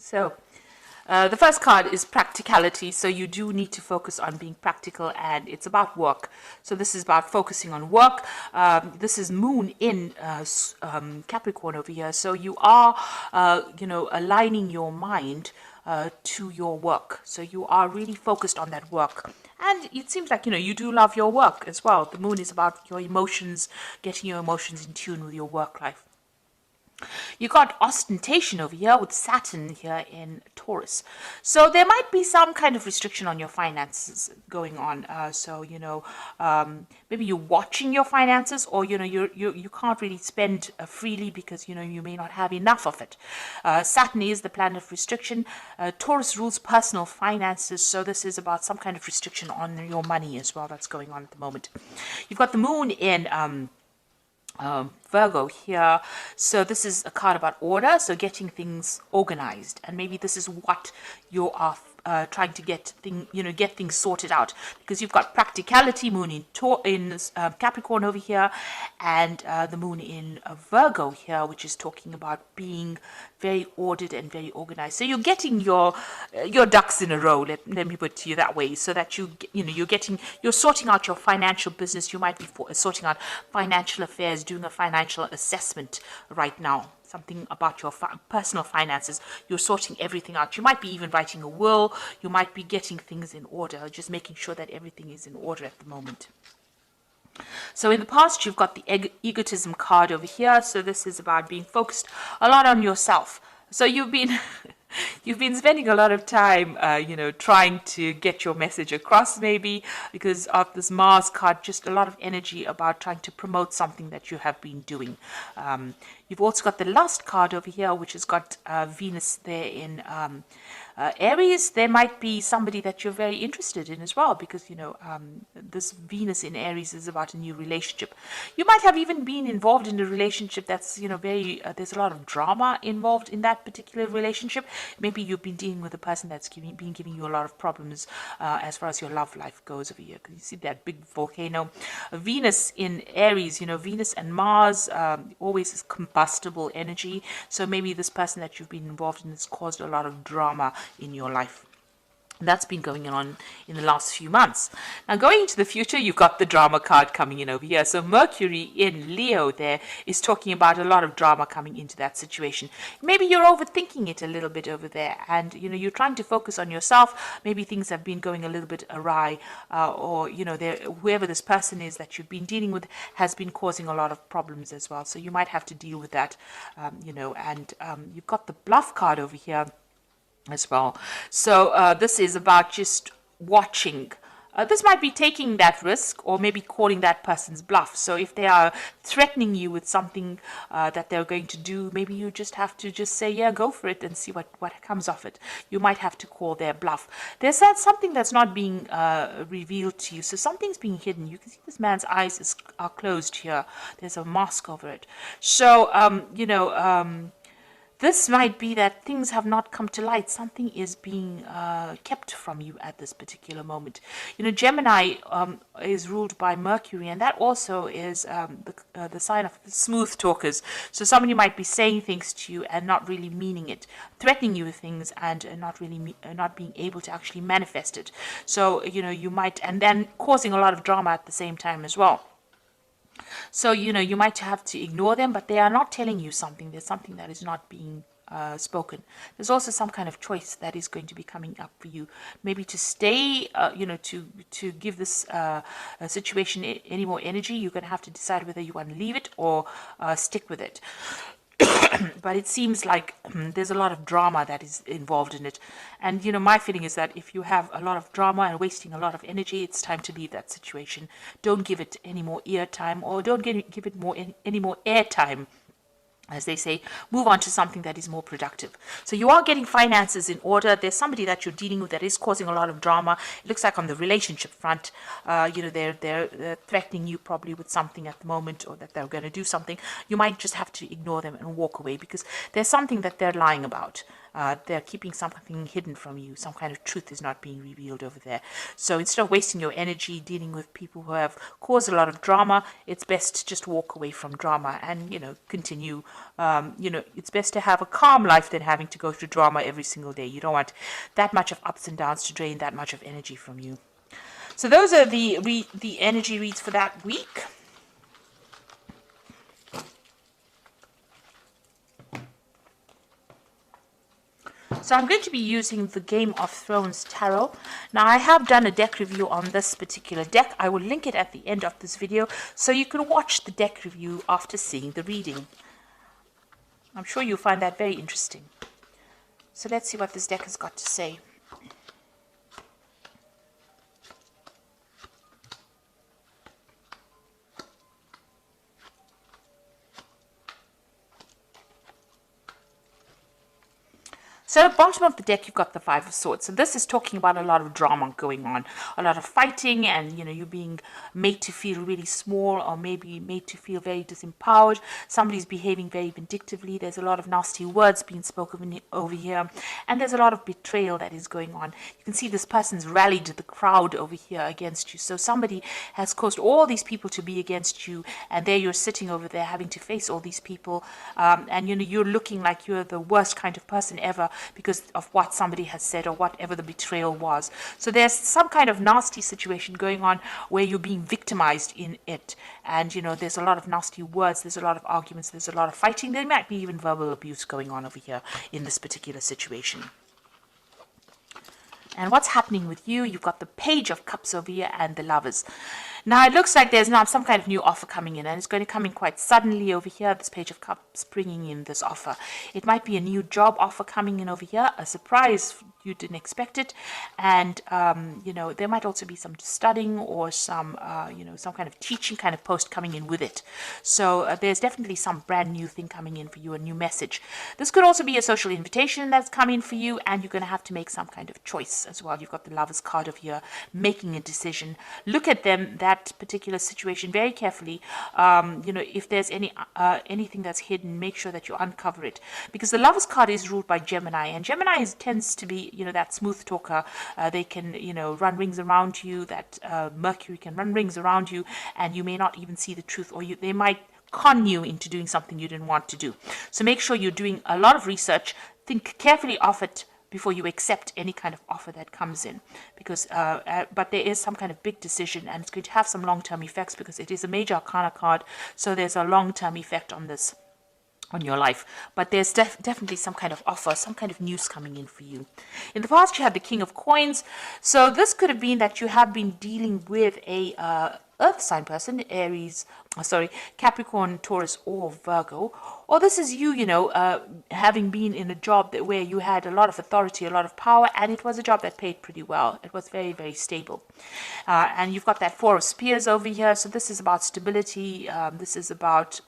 So the first card is practicality. So you do need to focus on being practical, and it's about work. So this is about focusing on work. This is Moon in Capricorn over here. So you are, aligning your mind to your work. So you are really focused on that work. And it seems like, you do love your work as well. The moon is about your emotions, getting your emotions in tune with your work life. You got ostentation over here with Saturn here in Taurus. So there might be some kind of restriction on your finances going on. Maybe you're watching your finances, or, you can't really spend freely because, you may not have enough of it. Saturn is the planet of restriction. Taurus rules personal finances. So this is about some kind of restriction on your money as well that's going on at the moment. You've got the moon in Virgo here. So this is a card about order, so getting things organized, and maybe this is what you are trying to get things sorted out, because you've got practicality, moon in Capricorn over here, and the moon in Virgo here, which is talking about being very ordered and very organized. So you're getting your ducks in a row. Let me put it to you that way, so that you're sorting out your financial business. You might be sorting out financial affairs, doing a financial assessment right now. Something about your personal finances. You're sorting everything out. You might be even writing a will. You might be getting things in order, just making sure that everything is in order at the moment. So in the past, you've got the egotism card over here. So this is about being focused a lot on yourself. So you've been spending a lot of time, trying to get your message across, maybe because of this Mars card, just a lot of energy about trying to promote something that you have been doing. You've also got the Lust card over here, which has got Venus there in Aries. There might be somebody that you're very interested in as well, because this Venus in Aries is about a new relationship. You might have even been involved in a relationship that's there's a lot of drama involved in that particular relationship. Maybe you've been dealing with a person that's been giving you a lot of problems as far as your love life goes over here, because you see that big volcano. Venus in Aries, Venus and Mars always is combustible energy. So maybe this person that you've been involved in has caused a lot of drama in your life. That's been going on in the last few months. Now, going into the future, you've got the drama card coming in over here. So Mercury in Leo there is talking about a lot of drama coming into that situation. Maybe you're overthinking it a little bit over there, and you're trying to focus on yourself. Maybe things have been going a little bit awry, or whoever this person is that you've been dealing with has been causing a lot of problems as well. So you might have to deal with that, and you've got the bluff card over here as well. So this is about just watching. This might be taking that risk, or maybe calling that person's bluff. So if they are threatening you with something that they're going to do, maybe you just have to just say, yeah, go for it, and see what comes of it. You might have to call their bluff. There's something that's not being revealed to you. So something's being hidden. You can see this man's eyes are closed here. There's a mask over it. So, this might be that things have not come to light. Something is being kept from you at this particular moment. Gemini is ruled by Mercury, and that also is the sign of smooth talkers. So somebody might be saying things to you and not really meaning it, threatening you with things, and not being able to actually manifest it. So you might, and then causing a lot of drama at the same time as well. So, you might have to ignore them, but they are not telling you something. There's something that is not being spoken. There's also some kind of choice that is going to be coming up for you. Maybe to stay, to give this situation any more energy, you're going to have to decide whether you want to leave it or stick with it. But it seems like there's a lot of drama that is involved in it. And, my feeling is that if you have a lot of drama and wasting a lot of energy, it's time to leave that situation. Don't give it any more ear time, or don't give it any more air time. As they say, move on to something that is more productive. So you are getting finances in order. There's somebody that you're dealing with that is causing a lot of drama. It looks like on the relationship front, they're threatening you probably with something at the moment, or that they're going to do something. You might just have to ignore them and walk away, because there's something that they're lying about. They're keeping something hidden from you. Some kind of truth is not being revealed over there. So instead of wasting your energy dealing with people who have caused a lot of drama, it's best to just walk away from drama and, continue. It's best to have a calm life than having to go through drama every single day. You don't want that much of ups and downs to drain that much of energy from you. So those are the energy reads for that week. So I'm going to be using the Game of Thrones Tarot. Now I have done a deck review on this particular deck. I will link it at the end of this video so you can watch the deck review after seeing the reading. I'm sure you'll find that very interesting. So let's see what this deck has got to say. So at the bottom of the deck, you've got the Five of Swords. So this is talking about a lot of drama going on, a lot of fighting, and you being made to feel really small, or maybe made to feel very disempowered. Somebody's behaving very vindictively. There's a lot of nasty words being spoken over here, and there's a lot of betrayal that is going on. You can see this person's rallied the crowd over here against you. So somebody has caused all these people to be against you, and there you're sitting over there having to face all these people, and you're looking like you're the worst kind of person ever, because of what somebody has said or whatever the betrayal was. So there's some kind of nasty situation going on where you're being victimized in it. And, there's a lot of nasty words, there's a lot of arguments, there's a lot of fighting. There might be even verbal abuse going on over here in this particular situation. And what's happening with you? You've got the Page of Cups over here and the Lovers. Now, it looks like there's now some kind of new offer coming in, and it's going to come in quite suddenly over here, this Page of Cups bringing in this offer. It might be a new job offer coming in over here, a surprise, you didn't expect it, and, there might also be some studying or some, some kind of teaching kind of post coming in with it. So there's definitely some brand new thing coming in for you, a new message. This could also be a social invitation that's coming for you, and you're going to have to make some kind of choice as well. You've got the Lovers card over here, making a decision. Look at that particular situation very carefully. If there's anything that's hidden, make sure that you uncover it, because the Lovers card is ruled by Gemini, and Gemini tends to be that smooth talker. They can run rings around you. That Mercury can run rings around you, and you may not even see the truth, or they might con you into doing something you didn't want to do. So make sure you're doing a lot of research. Think carefully of it before you accept any kind of offer that comes in, because but there is some kind of big decision, and it's going to have some long-term effects because it is a major arcana card. So there's a long-term effect on this, on your life. But there's definitely some kind of offer, some kind of news coming in for you. In the past, you have the King of Coins. So this could have been that you have been dealing with a earth sign person, Capricorn, Taurus, or Virgo. Or this is you, having been in a job where you had a lot of authority, a lot of power, and it was a job that paid pretty well. It was very, very stable. And you've got that Four of Spears over here. So this is about stability. This is about,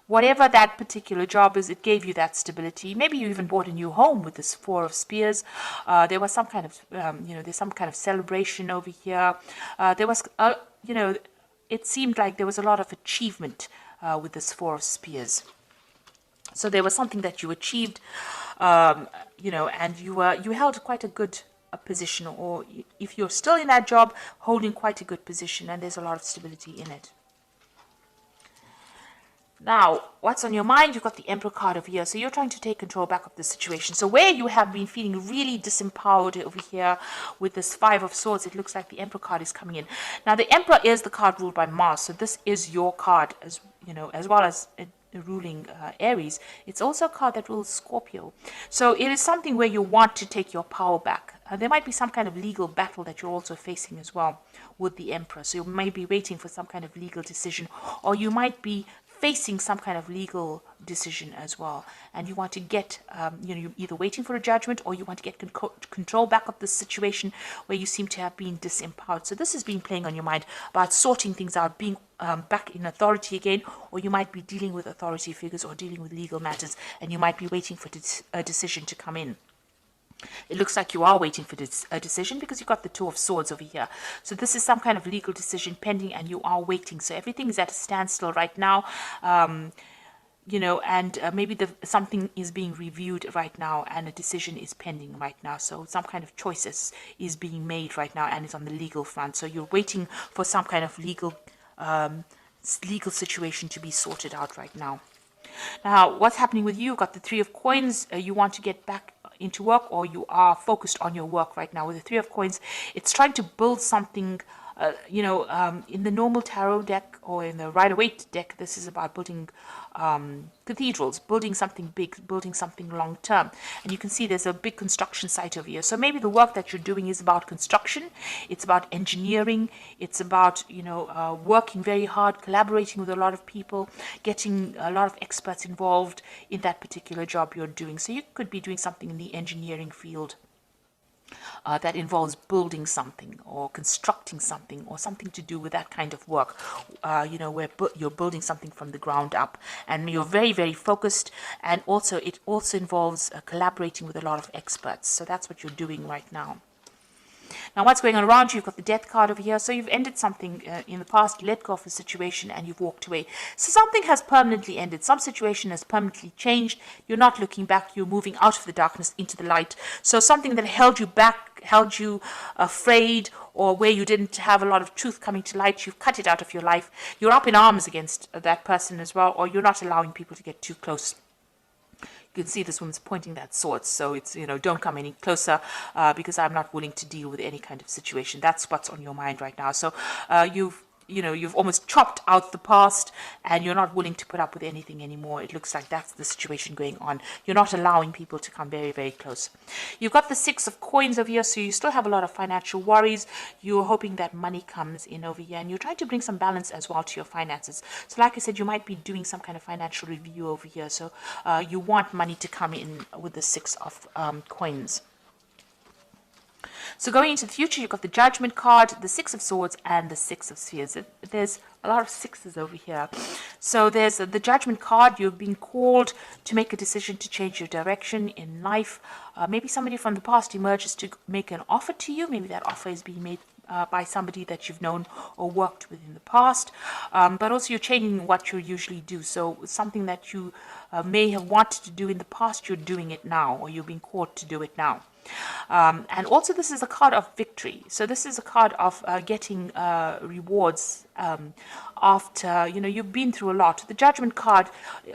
whatever that particular job is, it gave you that stability. Maybe you even bought a new home with this Four of Spears. There was some kind of, there's some kind of celebration over here. There was, it seemed like there was a lot of achievement with this Four of Spears. So there was something that you achieved, and you held quite a good position, or if you're still in that job, holding quite a good position, and there's a lot of stability in it. Now, what's on your mind? You've got the Emperor card over here. So you're trying to take control back of the situation. So where you have been feeling really disempowered over here with this Five of Swords, it looks like the Emperor card is coming in. Now, the Emperor is the card ruled by Mars. So this is your card, as well as ruling Aries. It's also a card that rules Scorpio. So it is something where you want to take your power back. There might be some kind of legal battle that you're also facing as well with the Emperor. So you may be waiting for some kind of legal decision, or you might be facing some kind of legal decision as well, and you want to get, you're either waiting for a judgment, or you want to get control back of the situation where you seem to have been disempowered. So this has been playing on your mind about sorting things out, being back in authority again, or you might be dealing with authority figures or dealing with legal matters, and you might be waiting for a decision to come in. It looks like you are waiting for a decision because you've got the Two of Swords over here. So this is some kind of legal decision pending, and you are waiting. So everything is at a standstill right now. you know, and maybe something is being reviewed right now and a decision is pending right now. So some kind of choices is being made right now and it's on the legal front. So you're waiting for some kind of legal situation to be sorted out right now. Now, what's happening with you? You've got the Three of Coins. You want to get back into work, or you are focused on your work right now. With the Three of Coins, it's trying to build something. In the normal tarot deck or in the Rider-Waite deck, this is about building cathedrals, building something big, building something long term. And you can see there's a big construction site over here. So maybe the work that you're doing is about construction. It's about engineering. It's about, working very hard, collaborating with a lot of people, getting a lot of experts involved in that particular job you're doing. So you could be doing something in the engineering field. That involves building something or constructing something or something to do with that kind of work, where you're building something from the ground up and you're very, very focused. And also it also involves collaborating with a lot of experts. So that's what you're doing right now. Now, what's going on around you? You've got the Death card over here. So you've ended something in the past, you let go of a situation and you've walked away. So something has permanently ended. Some situation has permanently changed. You're not looking back. You're moving out of the darkness into the light. So something that held you back, held you afraid, or where you didn't have a lot of truth coming to light, you've cut it out of your life. You're up in arms against that person as well, or you're not allowing people to get too close. You can see this woman's pointing that sword, so it's, don't come any closer because I'm not willing to deal with any kind of situation. That's what's on your mind right now. So you've almost chopped out the past and you're not willing to put up with anything anymore. It looks like that's the situation going on. You're not allowing people to come very, very close. You've got the Six of Coins over here, so you still have a lot of financial worries. You're hoping that money comes in over here and you're trying to bring some balance as well to your finances. So like I said, you might be doing some kind of financial review over here. So you want money to come in with the Six of Coins. So going into the future, you've got the Judgment card, the Six of Swords, and the Six of Spheres. There's a lot of sixes over here. So there's the Judgment card. You've been called to make a decision to change your direction in life. Maybe somebody from the past emerges to make an offer to you. Maybe that offer is being made by somebody that you've known or worked with in the past. But also you're changing what you usually do. So something that you may have wanted to do in the past, you're doing it now, or you're being called to do it now. And also this is a card of victory. So this is a card of getting rewards after, you've been through a lot. The Judgment card,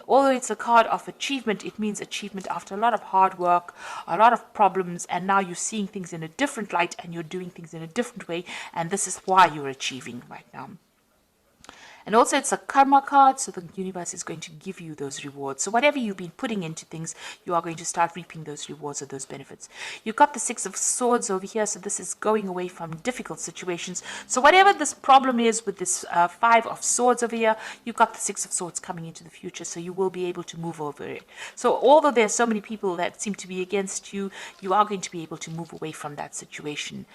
although it's a card of achievement, it means achievement after a lot of hard work, a lot of problems, and now you're seeing things in a different light and you're doing things in a different way, and this is why you're achieving right now. And also it's a karma card, so the universe is going to give you those rewards. So whatever you've been putting into things, you are going to start reaping those rewards or those benefits. You've got the Six of Swords over here, so this is going away from difficult situations. So whatever this problem is with this Five of Swords over here, you've got the Six of Swords coming into the future, so you will be able to move over it. So although there's so many people that seem to be against you, you are going to be able to move away from that situation,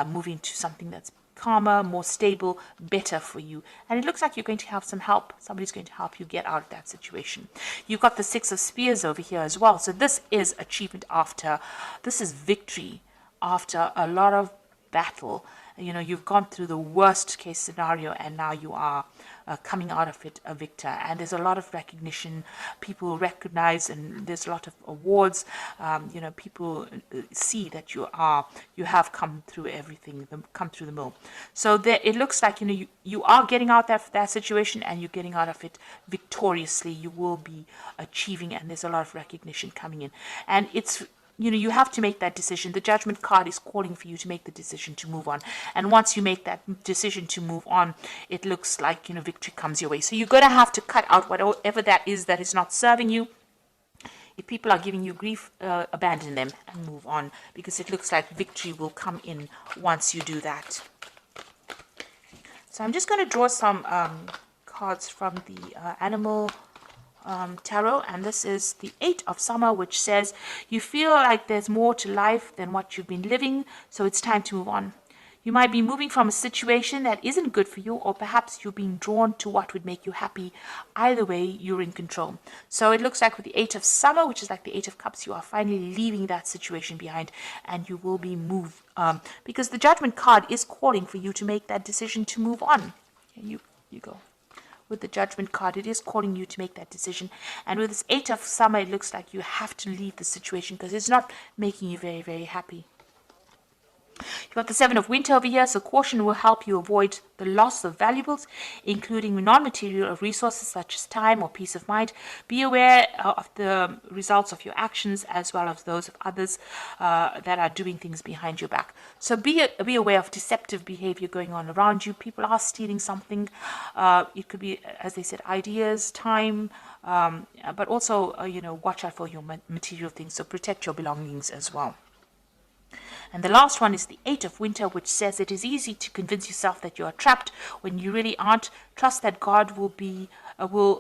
moving to something that's calmer, more stable, better for you. And it looks like you're going to have some help. Somebody's going to help you get out of that situation. You've got the Six of Spears over here as well. So this is achievement after, this is victory after a lot of battle. You've gone through the worst case scenario and now you are coming out of it a victor. And there's a lot of recognition. People recognize, and there's a lot of awards. People see that you have come through everything, come through the mill. So there, it looks like you are getting out of that situation and you're getting out of it victoriously. You will be achieving, and there's a lot of recognition coming in. And it's you have to make that decision. The Judgment card is calling for you to make the decision to move on. And once you make that decision to move on, it looks like, victory comes your way. So you're going to have to cut out whatever that is not serving you. If people are giving you grief, abandon them and move on, because it looks like victory will come in once you do that. So I'm just going to draw some cards from the Animal Tarot, and this is the Eight of Summer, which says you feel like there's more to life than what you've been living, so it's time to move on. You might be moving from a situation that isn't good for you, or perhaps you're being drawn to what would make you happy. Either way, you're in control. So it looks like with the Eight of Summer, which is like the Eight of Cups, you are finally leaving that situation behind and you will be moved, because the Judgment card is calling for you to make that decision to move on. You go. with the Judgment card. It is calling you to make that decision. And with this 8 of Summer, it looks like you have to leave the situation because it's not making you very, very happy. You've got the 7 of Winter over here, so caution will help you avoid the loss of valuables, including non-material resources such as time or peace of mind. Be aware of the results of your actions as well as those of others that are doing things behind your back. So be aware of deceptive behavior going on around you. People are stealing something. It could be, as they said, ideas, time, but also, watch out for your material things. So protect your belongings as well. And the last one is the 8 of Winter, which says it is easy to convince yourself that you are trapped when you really aren't. Trust that God will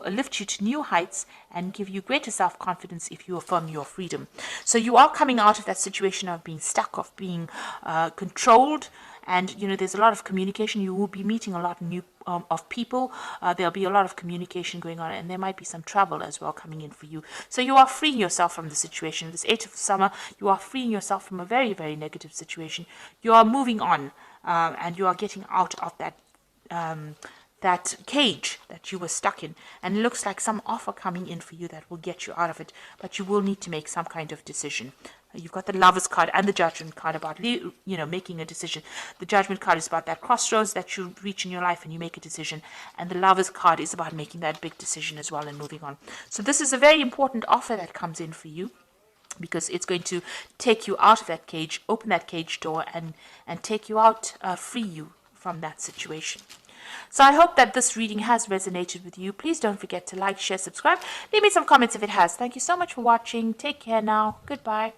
lift you to new heights and give you greater self-confidence if you affirm your freedom. So you are coming out of that situation of being stuck, of being controlled. And, there's a lot of communication. You will be meeting a lot of people. There'll be a lot of communication going on, and there might be some travel as well coming in for you. So you are freeing yourself from the situation. This 8 of Summer, you are freeing yourself from a very, very negative situation. You are moving on, and you are getting out of that cage that you were stuck in. And it looks like some offer coming in for you that will get you out of it, but you will need to make some kind of decision. You've got the Lovers card and the Judgment card about, making a decision. The Judgment card is about that crossroads that you reach in your life and you make a decision. And the Lovers card is about making that big decision as well and moving on. So this is a very important offer that comes in for you, because it's going to take you out of that cage, open that cage door, and take you out, free you from that situation. So I hope that this reading has resonated with you. Please don't forget to like, share, subscribe. Leave me some comments if it has. Thank you so much for watching. Take care now. Goodbye.